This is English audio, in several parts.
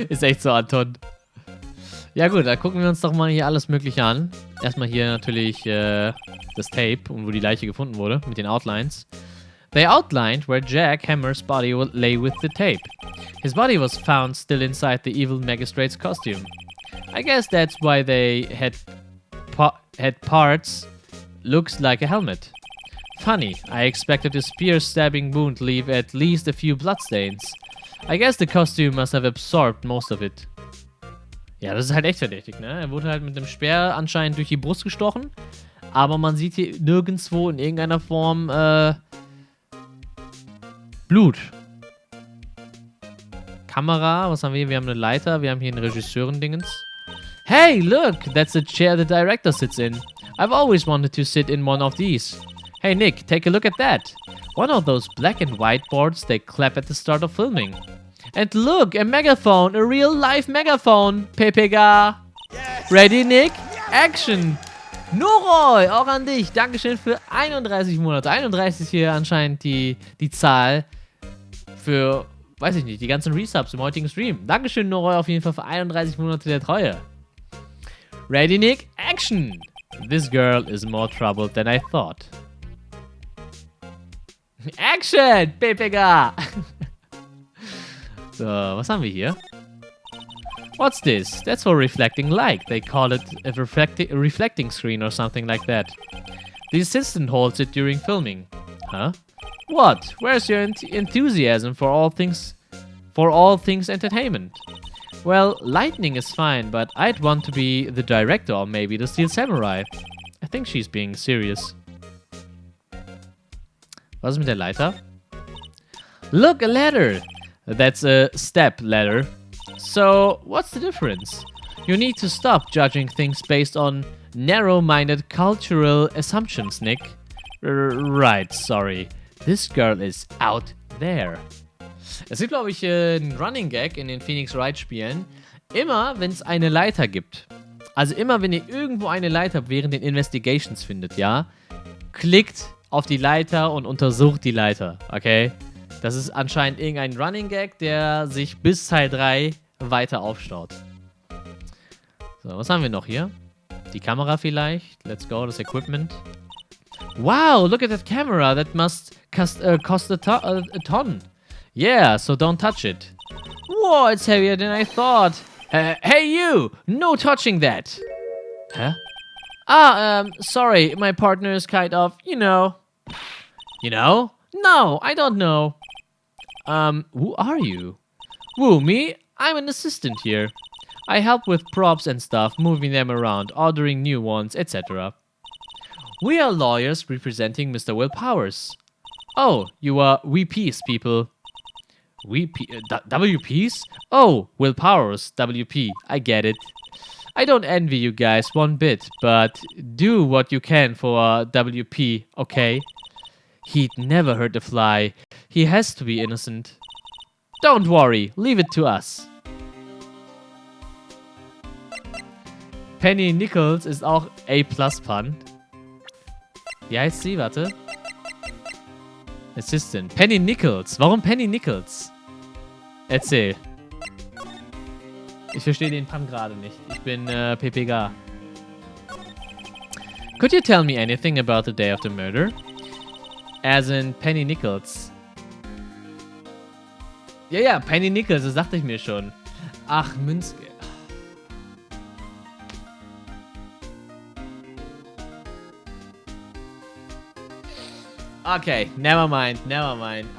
Ist echt so, Anton. Ja gut, dann gucken wir uns doch mal hier alles Mögliche an. Erstmal hier natürlich das Tape und wo die Leiche gefunden wurde mit den Outlines. They outlined where Jack Hammer's body lay with the tape. His body was found still inside the evil magistrate's costume. I guess that's why they had parts looks like a helmet. Funny, I expected a spear-stabbing wound to leave at least a few bloodstains. I guess the costume must have absorbed most of it. Ja, das ist halt echt verdächtig, ne? Er wurde halt mit dem Speer anscheinend durch die Brust gestochen, aber man sieht hier nirgendwo in irgendeiner Form, Blut. Kamera, was haben wir hier? Wir haben eine Leiter, wir haben hier einen Regisseuren-Dingens. Hey, look, that's the chair the director sits in. I've always wanted to sit in one of these. Hey, Nick, take a look at that. One of those black and white boards they clap at the start of filming. And look, a megaphone, a real life megaphone, PPG. Yes. Ready, Nick? Yes. Action! Noroi, auch an dich. Dankeschön für 31 Monate. 31 ist hier anscheinend die Zahl für, weiß ich nicht, die ganzen Resubs im heutigen Stream. Dankeschön, Noroi, auf jeden Fall für 31 Monate der Treue. Ready, Nick? Action! This girl is more troubled than I thought. Action, PPG! So, was haben wir hier? What's this? That's for reflecting light. They call it a reflecting screen or something like that. The assistant holds it during filming. Huh? What? Where's your enthusiasm for all things entertainment? Well, lightning is fine, but I'd want to be the director or maybe the Steel Samurai. I think she's being serious. Was ist mit der Leiter? Look, a ladder! That's a step ladder. So, what's the difference? You need to stop judging things based on narrow-minded cultural assumptions, Nick. Right, sorry. This girl is out there. Es gibt, glaube ich, einen Running Gag in den Phoenix Wright Spielen. Immer, wenn es eine Leiter gibt. Also immer, wenn ihr irgendwo eine Leiter während den Investigations findet, ja? Klickt auf die Leiter und untersucht die Leiter, okay? Das ist anscheinend irgendein Running Gag, der sich bis Teil 3 weiter aufstaut. So, was haben wir noch hier? Die Kamera vielleicht. Let's go, das Equipment. Wow, look at that camera. That must cost a ton. Yeah, so don't touch it. Whoa, it's heavier than I thought. Hey you! No touching that! Huh? Sorry, my partner is kind of, you know. You know? No, I don't know. Who are you? Who, me? I'm an assistant here. I help with props and stuff, moving them around, ordering new ones, etc. We are lawyers representing Mr. Will Powers. Oh, you are WPs, people. WPs? Oh, Will Powers, WP. I get it. I don't envy you guys one bit, but do what you can for WP, okay? He'd never hurt a fly. He has to be innocent. Don't worry, leave it to us. Penny Nichols ist auch A+-Pun. Wie heißt sie? Warte. Assistant. Penny Nichols. Warum Penny Nichols? Erzähl. Ich verstehe den Pun gerade nicht. Ich bin PPG. Could you tell me anything about the day of the murder? As in Penny Nichols. Ja, Penny Nichols, das dachte ich mir schon. Ach, Münzke. Okay, never mind.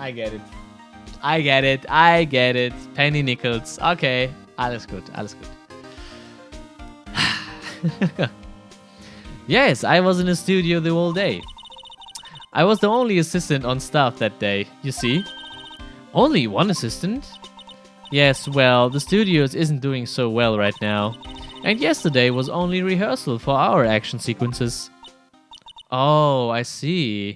I get it. Penny Nichols. Okay, alles gut. Yes, I was in the studio the whole day. I was the only assistant on staff that day, you see. Only one assistant? Yes, well, the studios isn't doing so well right now. And yesterday was only rehearsal for our action sequences. Oh, I see.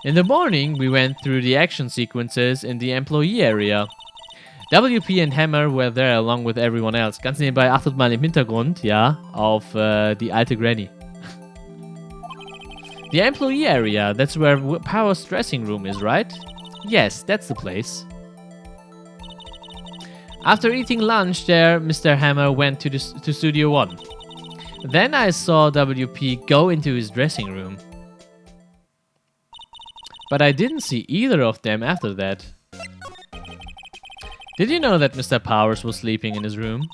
In the morning, we went through the action sequences in the employee area. WP and Hammer were there along with everyone else. Ganz nebenbei, achtet mal im Hintergrund, ja, auf die alte Granny. The employee area, that's where Power's dressing room is, right? Yes, that's the place. After eating lunch there, Mr. Hammer went to Studio 1. Then I saw WP go into his dressing room. But I didn't see either of them after that. Did you know that Mr. Powers was sleeping in his room?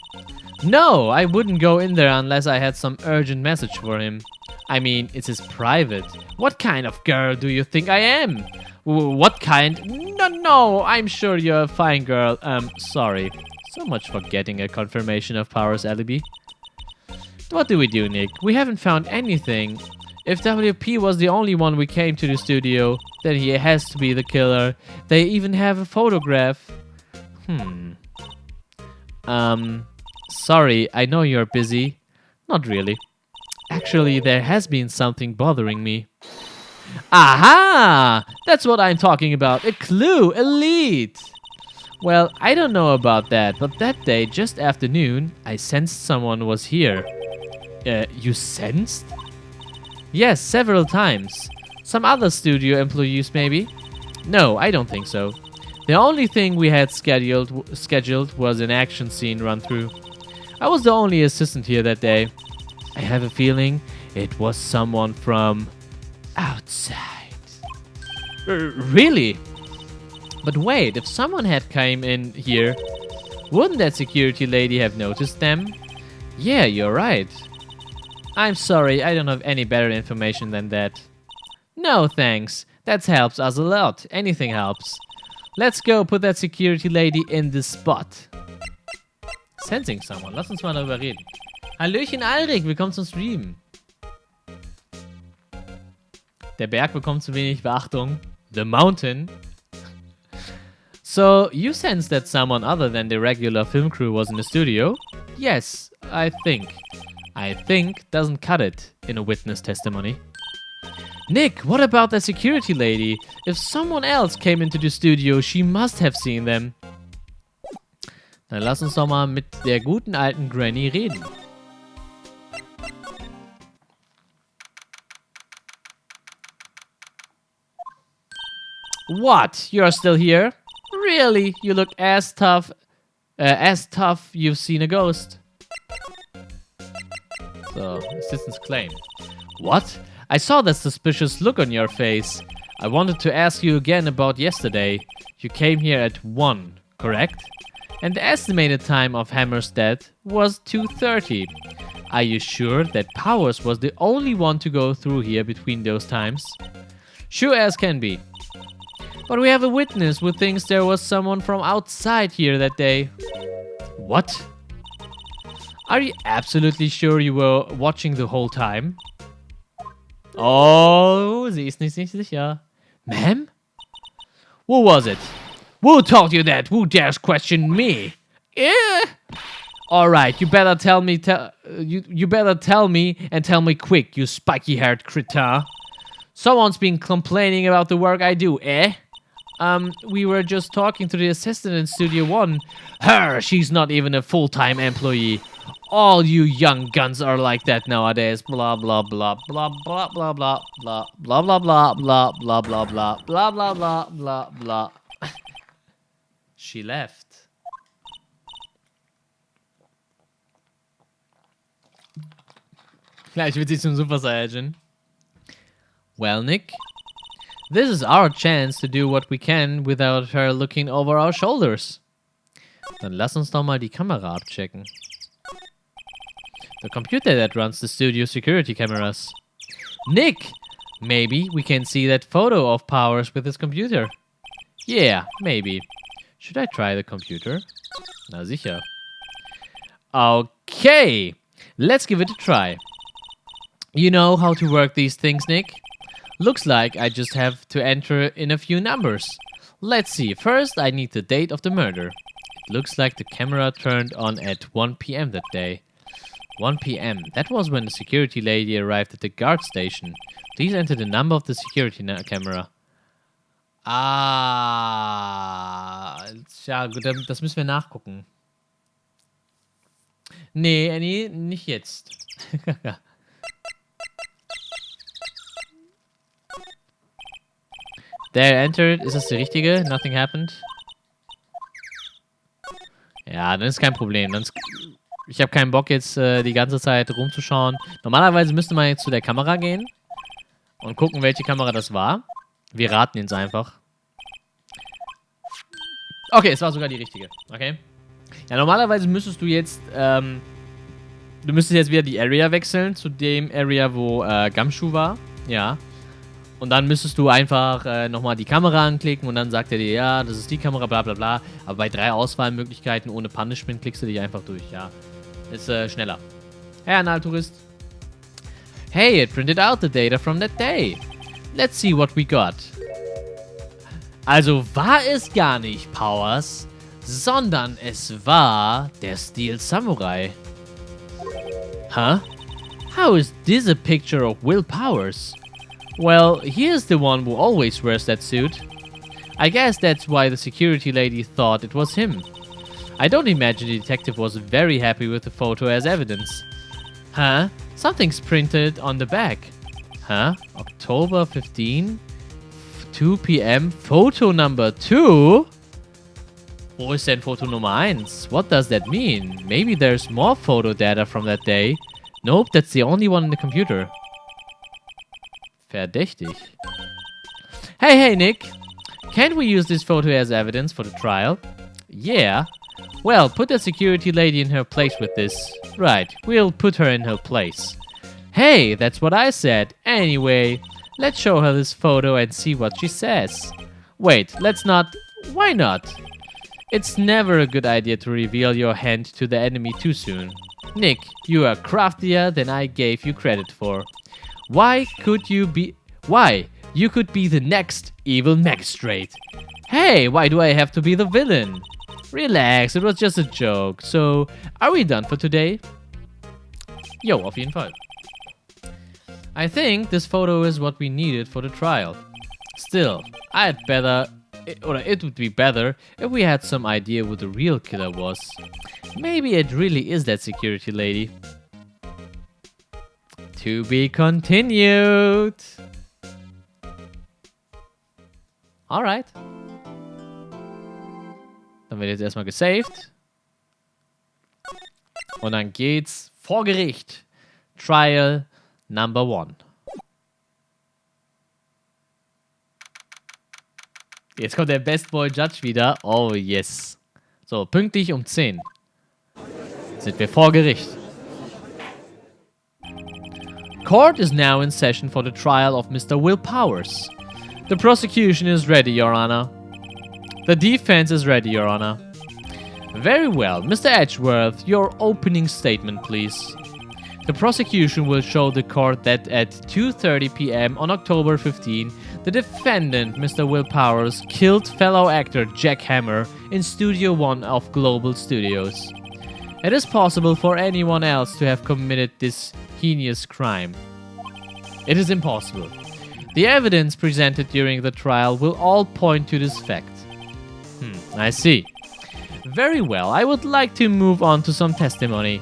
No, I wouldn't go in there unless I had some urgent message for him. I mean, it's his private. What kind of girl do you think I am? What kind? No, I'm sure you're a fine girl. Sorry. So much for getting a confirmation of Powers' alibi. What do we do, Nick? We haven't found anything. If WP was the only one we came to the studio, then he has to be the killer. They even have a photograph. Sorry, I know you're busy. Not really. Actually, there has been something bothering me. Aha! That's what I'm talking about. A clue! A lead! Well, I don't know about that, but that day, just after noon, I sensed someone was here. You sensed? Yes, several times. Some other studio employees, maybe? No, I don't think so. The only thing we had scheduled was an action scene run-through. I was the only assistant here that day. I have a feeling it was someone from outside. Really? But wait, if someone had came in here, wouldn't that security lady have noticed them? Yeah, you're right. I'm sorry, I don't have any better information than that. No, thanks. That helps us a lot. Anything helps. Let's go put that security lady in the spot. Sensing someone. Lass uns mal darüber reden. Hallöchen Alrik, willkommen zum Stream. Der Berg bekommt zu wenig Beachtung. The mountain. So, you sense that someone other than the regular film crew was in the studio? Yes, I think. I think doesn't cut it in a witness testimony. Nick, what about the security lady? If someone else came into the studio, she must have seen them. Dann lass uns doch mal mit der guten alten Granny reden. What? You're still here? Really? You look as tough you've seen a ghost. So, assistant's claim. What? I saw that suspicious look on your face. I wanted to ask you again about yesterday. You came here at 1, correct? And the estimated time of Hammer's death was 2:30. Are you sure that Powers was the only one to go through here between those times? Sure as can be. But we have a witness who thinks there was someone from outside here that day. What? Are you absolutely sure you were watching the whole time? Oh, sie ist nicht sicher. Ma'am? Who was it? Who told you that? Who dares question me? Alright, you better tell me you better tell me and tell me quick, you spiky-haired critter. Someone's been complaining about the work I do, eh? We were just talking to the assistant in Studio 1. Her, she's not even a full-time employee. All you young guns are like that nowadays. Blah blah blah blah blah blah blah blah blah blah blah blah blah blah blah blah blah blah blah blah. She left. Gleich wird sie zum Super Saiyajin. Well, Nick, this is our chance to do what we can without her looking over our shoulders. Dann lass uns doch mal die Kamera abchecken. The computer that runs the studio security cameras. Nick! Maybe we can see that photo of Powers with his computer. Yeah, maybe. Should I try the computer? Na sicher. Okay, let's give it a try. You know how to work these things, Nick? Looks like I just have to enter in a few numbers. Let's see, first I need the date of the murder. It looks like the camera turned on at 1 p.m. that day. 1 p.m. That was when the security lady arrived at the guard station. Please enter the number of the security camera. Ah, tja, gut, das müssen wir nachgucken. Nee, Annie, nicht jetzt. Der entered. Ist das die richtige? Nothing happened. Ja, dann ist kein Problem. Ich habe keinen Bock jetzt die ganze Zeit rumzuschauen. Normalerweise müsste man jetzt zu der Kamera gehen und gucken, welche Kamera das war. Wir raten jetzt einfach. Okay, es war sogar die richtige. Okay. Ja, normalerweise müsstest du jetzt, du müsstest jetzt wieder die Area wechseln zu dem Area, wo Gumshoe war. Ja. Und dann müsstest du einfach nochmal die Kamera anklicken und dann sagt er dir, ja, das ist die Kamera, bla bla bla. Aber bei 3 Auswahlmöglichkeiten ohne Punishment klickst du dich einfach durch, ja. Ist schneller. Hey, Analtourist. Hey, it printed out the data from that day. Let's see what we got. Also war es gar nicht Powers, sondern es war der Steel Samurai. Huh? How is this a picture of Will Powers? Well, here's the one who always wears that suit. I guess that's why the security lady thought it was him. I don't imagine the detective was very happy with the photo as evidence. Huh? Something's printed on the back. Huh? October 15? 2 p.m. Photo number 2? Wo ist denn Foto Nummer 1? What does that mean? Maybe there's more photo data from that day. Nope, that's the only one in the computer. Verdächtig. Hey, Nick. Can't we use this photo as evidence for the trial? Yeah. Well, put the security lady in her place with this. Right, we'll put her in her place. Hey, that's what I said. Anyway, let's show her this photo and see what she says. Wait, let's not. Why not? It's never a good idea to reveal your hand to the enemy too soon. Nick, you are craftier than I gave you credit for. Why? You could be the next evil magistrate. Hey, why do I have to be the villain? Relax, it was just a joke. So, are we done for today? Yo, auf jeden Fall. I think this photo is what we needed for the trial. Still, it would be better if we had some idea who the real killer was. Maybe it really is that security lady. To be continued. Alright. Dann wird jetzt erstmal gesaved. Und dann geht's vor Gericht. Trial Number 1. Jetzt kommt der Best Boy Judge wieder. Oh yes. So, pünktlich um 10 sind wir vor Gericht. Court is now in session for the trial of Mr. Will Powers. The prosecution is ready, Your Honor. The defense is ready, Your Honor. Very well. Mr. Edgeworth, your opening statement, please. The prosecution will show the court that at 2:30 p.m. on October 15, the defendant, Mr. Will Powers, killed fellow actor Jack Hammer in Studio 1 of Global Studios. It is possible for anyone else to have committed this heinous crime. It is impossible. The evidence presented during the trial will all point to this fact. I see. Very well, I would like to move on to some testimony.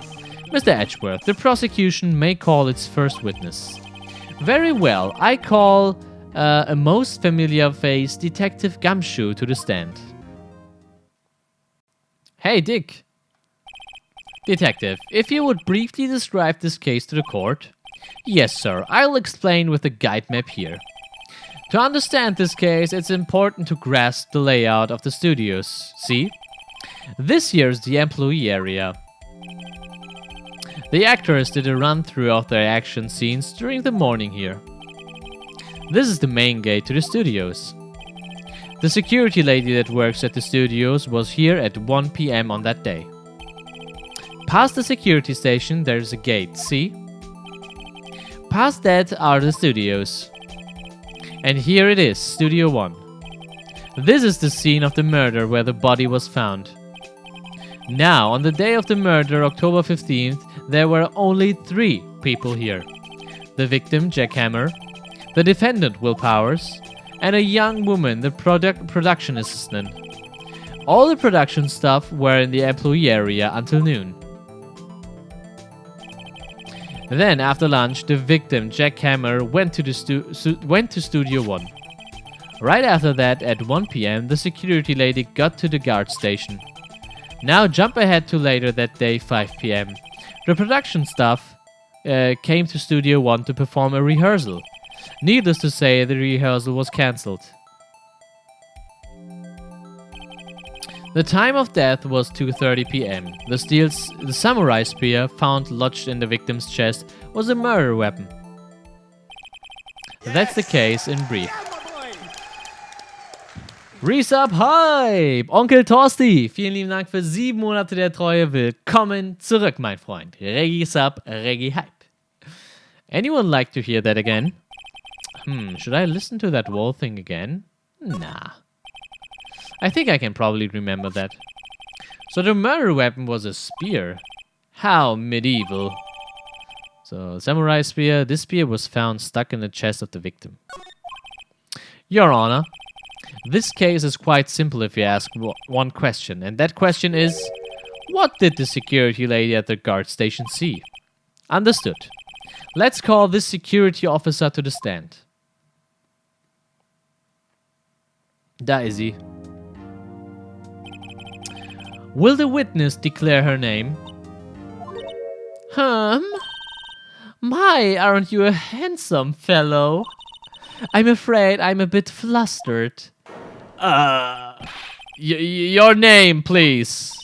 Mr. Edgeworth, the prosecution may call its first witness. Very well, I call a most familiar face, Detective Gumshoe, to the stand. Hey, Dick. Detective, if you would briefly describe this case to the court. Yes, sir, I'll explain with the guide map here. To understand this case, it's important to grasp the layout of the studios. See? This here is the employee area. The actors did a run-through of their action scenes during the morning here. This is the main gate to the studios. The security lady that works at the studios was here at 1 p.m. on that day. Past the security station, there's a gate, see? Past that are the studios. And here it is, Studio 1. This is the scene of the murder where the body was found. Now, on the day of the murder, October 15th, there were only 3 people here. The victim, Jack Hammer, the defendant, Will Powers, and a young woman, the production assistant. All the production staff were in the employee area until noon. Then, after lunch, the victim, Jack Hammer, went to Studio 1. Right after that, at 1 p.m., the security lady got to the guard station. Now jump ahead to later that day, 5 p.m. The production staff came to Studio 1 to perform a rehearsal. Needless to say, the rehearsal was cancelled. The time of death was 2:30 p.m. The samurai spear found lodged in the victim's chest was a murder weapon. That's the case in brief. Resub Hype! Onkel Torsti, vielen lieben Dank für 7 Monate der Treue. Willkommen zurück, mein Freund. Reggie Sub, Reggie Hype. Anyone like to hear that again? Should I listen to that wall thing again? Nah. I think I can probably remember that. So the murder weapon was a spear. How medieval. So, samurai spear. This spear was found stuck in the chest of the victim. Your Honor, this case is quite simple if you ask one question. And that question is, what did the security lady at the guard station see? Understood. Let's call this security officer to the stand. Da is he. Will the witness declare her name? My, aren't you a handsome fellow? I'm afraid I'm a bit flustered. Your name, please.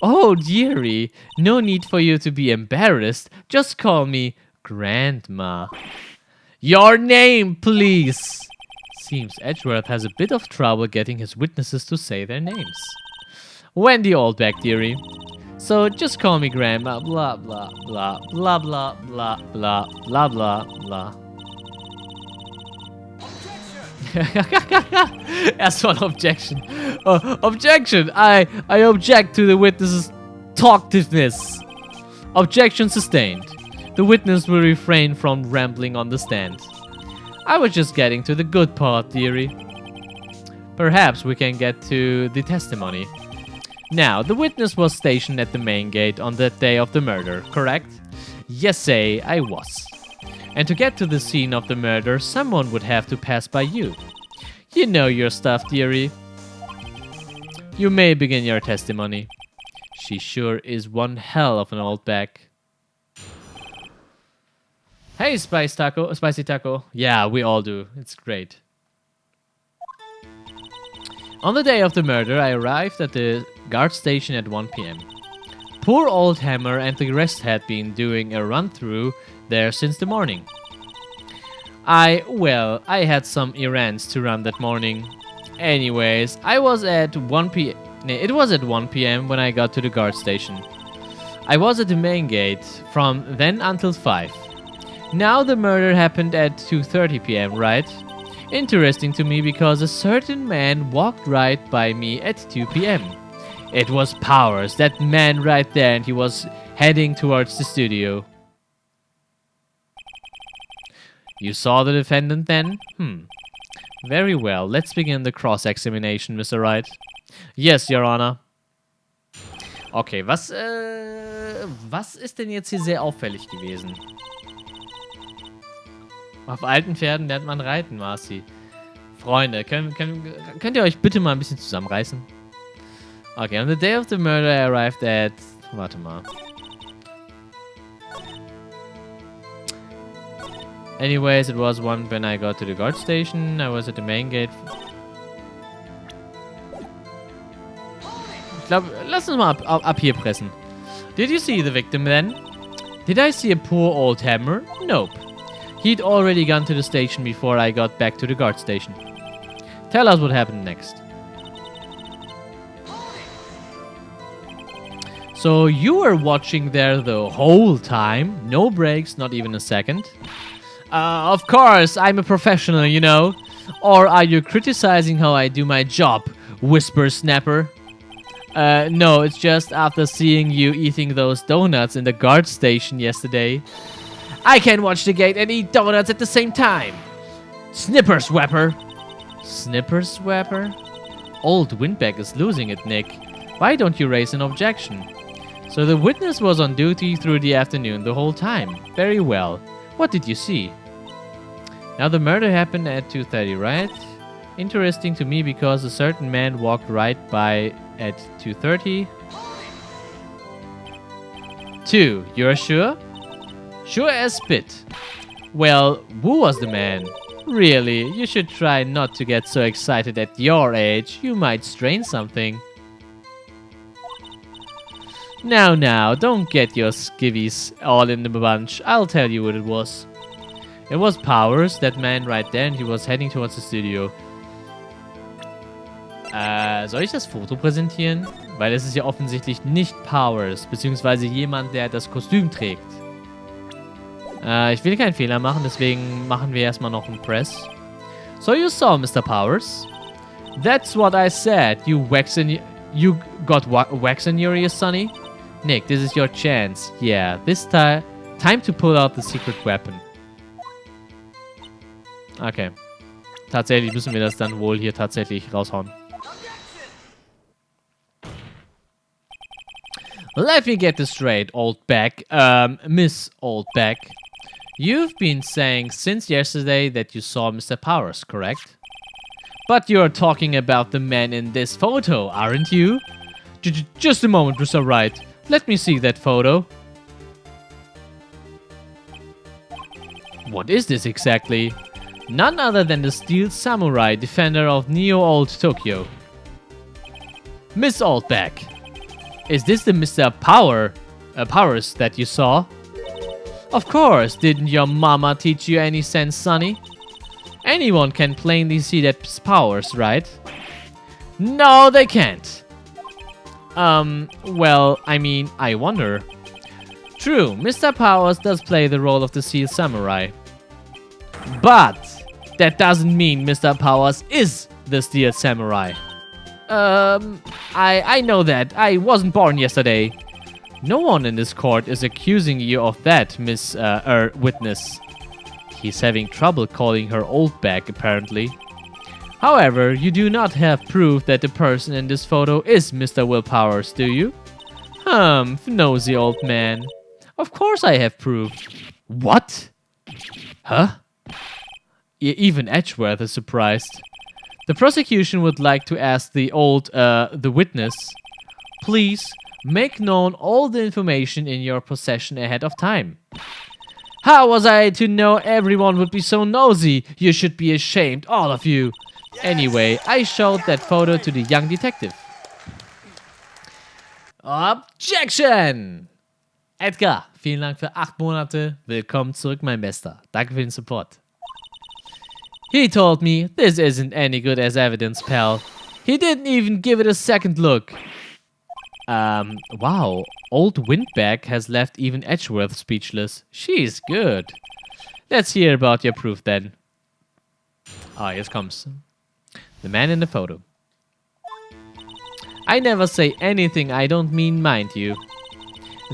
Oh, dearie, no need for you to be embarrassed. Just call me Grandma. Your name, please. Seems Edgeworth has a bit of trouble getting his witnesses to say their names. Wendy Oldback, dearie. So just call me Grandma. Blah blah blah blah blah blah blah blah blah blah. Erstmal objection. Objection. I object to the witness's talkativeness. Objection sustained. The witness will refrain from rambling on the stand. I was just getting to the good part, dearie. Perhaps we can get to the testimony. Now, the witness was stationed at the main gate on that day of the murder, correct? Yes, I was. And to get to the scene of the murder, someone would have to pass by you. You know your stuff, dearie. You may begin your testimony. She sure is one hell of an old bag. Hey, Spicy Taco. Yeah, we all do. It's great. On the day of the murder, I arrived at the guard station at 1 p.m. Poor old Hammer and the rest had been doing a run-through there since the morning. I had some errands to run that morning. Anyways, it was at 1 p.m. when I got to the guard station. I was at the main gate from then until 5. Now the murder happened at 2:30 p.m., right? Interesting to me because a certain man walked right by me at 2 p.m. It was Powers, that man right there, and he was heading towards the studio. You saw the defendant then? Very well, let's begin the cross-examination, Mr. Wright. Yes, Your Honor. Okay, was ist denn jetzt hier sehr auffällig gewesen? Auf alten Pferden lernt man reiten, Marcy. Freunde, könnt ihr euch bitte mal ein bisschen zusammenreißen? Okay, on the day of the murder I arrived at... Warte mal. Anyways, it was one when I got to the guard station. I was at the main gate. Ich glaube, lass uns mal ab hier pressen. Did you see the victim then? Did I see a poor old Hammer? Nope. He'd already gone to the station before I got back to the guard station. Tell us what happened next. So you were watching there the whole time? No breaks, not even a second? Of course, I'm a professional, you know. Or are you criticizing how I do my job, Whisper Snapper? No, it's just after seeing you eating those donuts in the guard station yesterday. I can watch the gate and eat donuts at the same time. Snipperswapper. Snipperswapper? Old Windbag is losing it, Nick. Why don't you raise an objection? So the witness was on duty through the afternoon the whole time. Very well. What did you see? Now the murder happened at 2:30, right? Interesting to me because a certain man walked right by at 2:30. 2. You're sure? Sure as spit. Well, who was the man? Really, you should try not to get so excited at your age. You might strain something. Now, don't get your skivvies all in the bunch. I'll tell you what it was. It was Powers, that man right there, and he was heading towards the studio. Soll ich das Foto präsentieren? Weil es ist ja offensichtlich nicht Powers, beziehungsweise jemand, der das Kostüm trägt. Ich will keinen Fehler machen, deswegen machen wir erstmal noch einen Press. So you saw Mr. Powers? That's what I said, you got wax in your ears, Sonny? Nick, this is your chance. Yeah, this time to pull out the secret weapon. Okay. Tatsächlich müssen wir das dann wohl hier tatsächlich raushauen. Let me get this straight, Oldback. Miss Oldback. You've been saying since yesterday that you saw Mr. Powers, correct? But you're talking about the man in this photo, aren't you? Just a moment, Mr. Wright. Let me see that photo. What is this exactly? None other than the Steel Samurai, defender of Neo-Old Tokyo. Miss Oldback. Is this the Mr. Powers that you saw? Of course, didn't your mama teach you any sense, Sonny? Anyone can plainly see that Powers, right? No, they can't. Well, I mean, I wonder. True, Mr. Powers does play the role of the Steel Samurai. But that doesn't mean Mr. Powers is the Steel Samurai. I know that. I wasn't born yesterday. No one in this court is accusing you of that, Miss, witness. He's having trouble calling her Oldback, apparently. However, you do not have proof that the person in this photo is Mr. Will Powers, do you? Nosy old man. Of course I have proof. What? Huh? Even Edgeworth is surprised. The prosecution would like to ask the witness, please make known all the information in your possession ahead of time. How was I to know everyone would be so nosy? You should be ashamed, all of you. Anyway, I showed that photo to the young detective. Objection! Edgar, vielen Dank für 8 Monate. Willkommen zurück, mein Bester. Danke für den Support. He told me this isn't any good as evidence, pal. He didn't even give it a second look. Wow. Old Windbag has left even Edgeworth speechless. She's good. Let's hear about your proof then. Jetzt kommt's. The man in the photo. I never say anything I don't mean, mind you.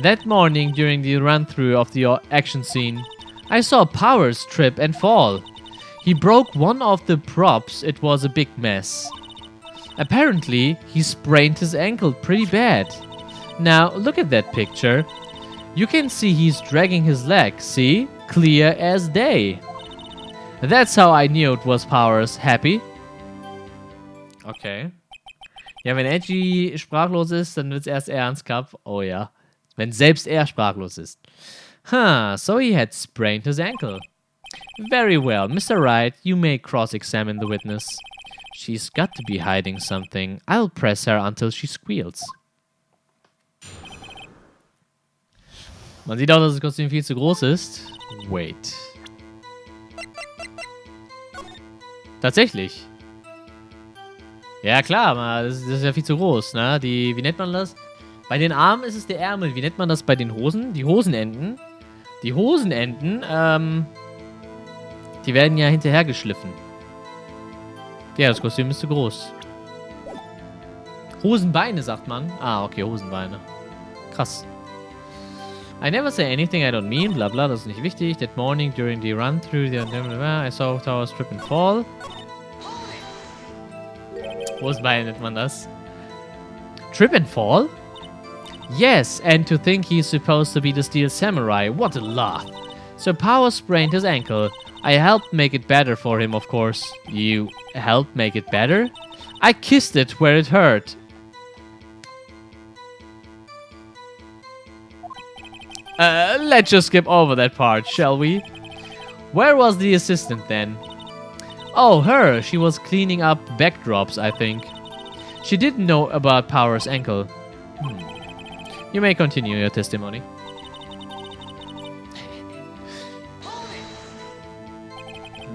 That morning during the run-through of the action scene, I saw Powers trip and fall. He broke one of the props. It was a big mess. Apparently, he sprained his ankle pretty bad. Now, look at that picture. You can see he's dragging his leg, see? Clear as day. That's how I knew it was Powers. Happy? Okay. Ja, wenn Edgy sprachlos ist, dann wird's erst ernst, Cup. Oh ja. Wenn selbst er sprachlos ist. So he had sprained his ankle. Very well, Mr. Wright, you may cross-examine the witness. She's got to be hiding something. I'll press her until she squeals. Man sieht auch, dass das Kostüm viel zu groß ist. Wait. Tatsächlich. Ja klar, das ist ja viel zu groß, ne? Wie nennt man das? Bei den Armen ist es der Ärmel. Wie nennt man das bei den Hosen? Die Hosenenden. Die Hosenenden, die werden ja hinterher geschliffen. Ja, das Kostüm ist zu groß. Hosenbeine, sagt man. Okay, Hosenbeine. Krass. I never say anything I don't mean, bla bla, das ist nicht wichtig. That morning during the run through the... I saw Towers trip and fall. Hosenbeine nennt man das. Trip and fall? Yes, and to think he's supposed to be the Steel Samurai. What a laugh. So Powers sprained his ankle. I helped make it better for him, of course. You helped make it better? I kissed it where it hurt. Let's just skip over that part, shall we? Where was the assistant then? Oh, her. She was cleaning up backdrops, I think. She didn't know about Power's ankle. You may continue your testimony.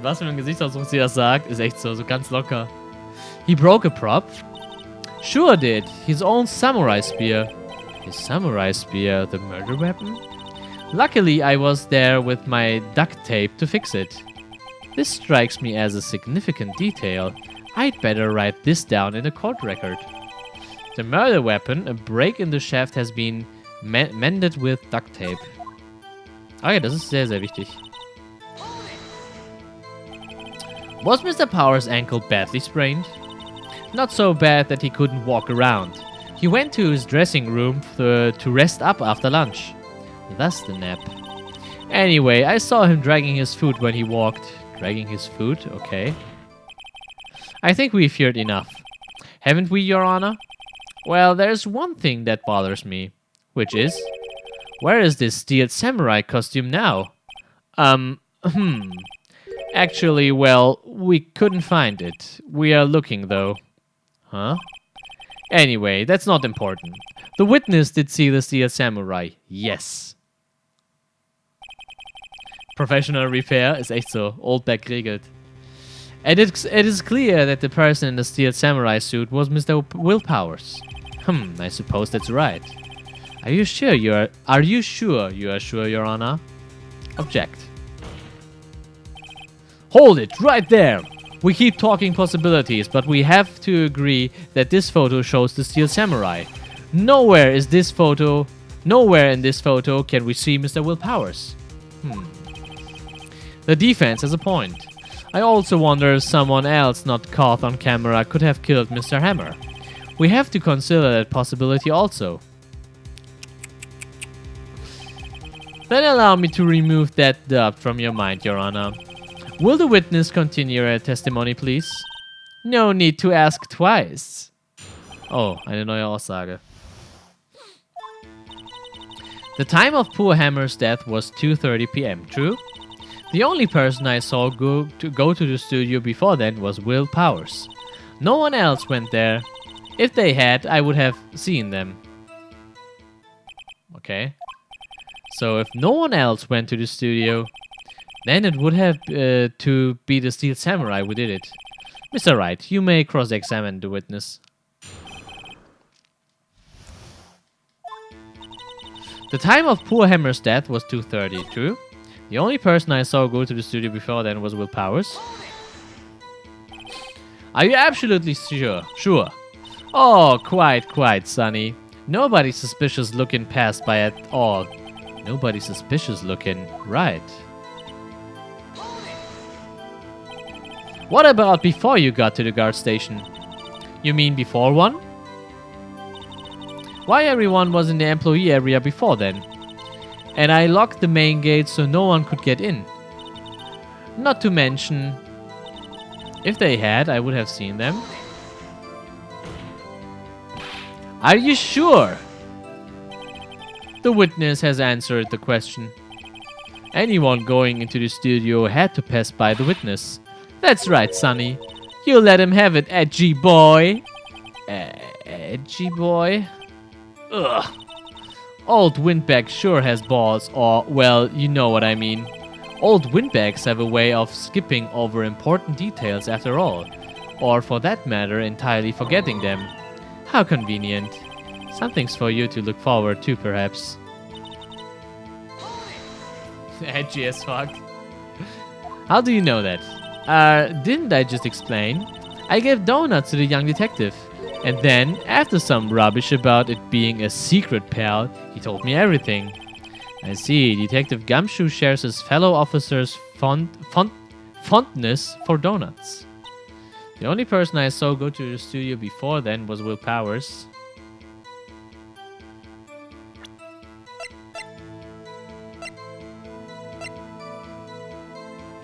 Was für ein Gesichtsausdruck sie das sagt, ist echt so ganz locker. He broke a prop? Sure did. His own samurai spear. His samurai spear, the murder weapon? Luckily, I was there with my duct tape to fix it. This strikes me as a significant detail. I'd better write this down in a court record. The murder weapon, a break in the shaft, has been mended with duct tape. Okay, das ist sehr, sehr wichtig. Was Mr. Power's ankle badly sprained? Not so bad that he couldn't walk around. He went to his dressing room to rest up after lunch. Thus the nap. Anyway, I saw him dragging his foot when he walked. Dragging his foot? Okay. I think we feared enough. Haven't we, Your Honor? Well, there's one thing that bothers me. Which is? Where is this steel samurai costume now? Actually, well, we couldn't find it. We are looking, though. Huh? Anyway, that's not important. The witness did see the steel samurai. Yes. Professional repair ist echt so. Old back regelt. And it is clear that the person in the steel samurai suit was Mr. Will Powers. I suppose that's right. Are you sure you are sure, Your Honor? Object. Hold it, right there! We keep talking possibilities, but we have to agree that this photo shows the steel samurai. Nowhere in this photo can we see Mr. Will Powers. The defense has a point. I also wonder if someone else not caught on camera could have killed Mr. Hammer. We have to consider that possibility also. Then allow me to remove that doubt from your mind, Your Honor. Will the witness continue her testimony, please? No need to ask twice. Oh, eine neue Aussage. The time of poor Hammer's death was 2:30 p.m., true? The only person I saw go to the studio before then was Will Powers. No one else went there. If they had, I would have seen them. Okay. So if no one else went to the studio, then it would have to be the steel samurai who did it. Mr. Wright, you may cross-examine the witness. The time of poor Hammer's death was 2:30, true? The only person I saw go to the studio before then was Will Powers. Are you absolutely sure? Sure. Oh, quite, Sonny. Nobody suspicious looking passed by at all. Nobody suspicious looking, right. What about before you got to the guard station? You mean before one? Why everyone was in the employee area before then? And I locked the main gate so no one could get in. Not to mention, if they had, I would have seen them. Are you sure? The witness has answered the question. Anyone going into the studio had to pass by the witness. That's right, Sonny. You let him have it, edgy boy. Edgy boy? Ugh. Old windbag sure has balls, or, well, you know what I mean. Old windbags have a way of skipping over important details after all. Or, for that matter, entirely forgetting them. How convenient. Something's for you to look forward to, perhaps. Edgy as fuck. How do you know that? Didn't I just explain? I gave donuts to the young detective. And then, after some rubbish about it being a secret pal, he told me everything. I see, Detective Gumshoe shares his fellow officer's fondness for donuts. The only person I saw go to the studio before then was Will Powers.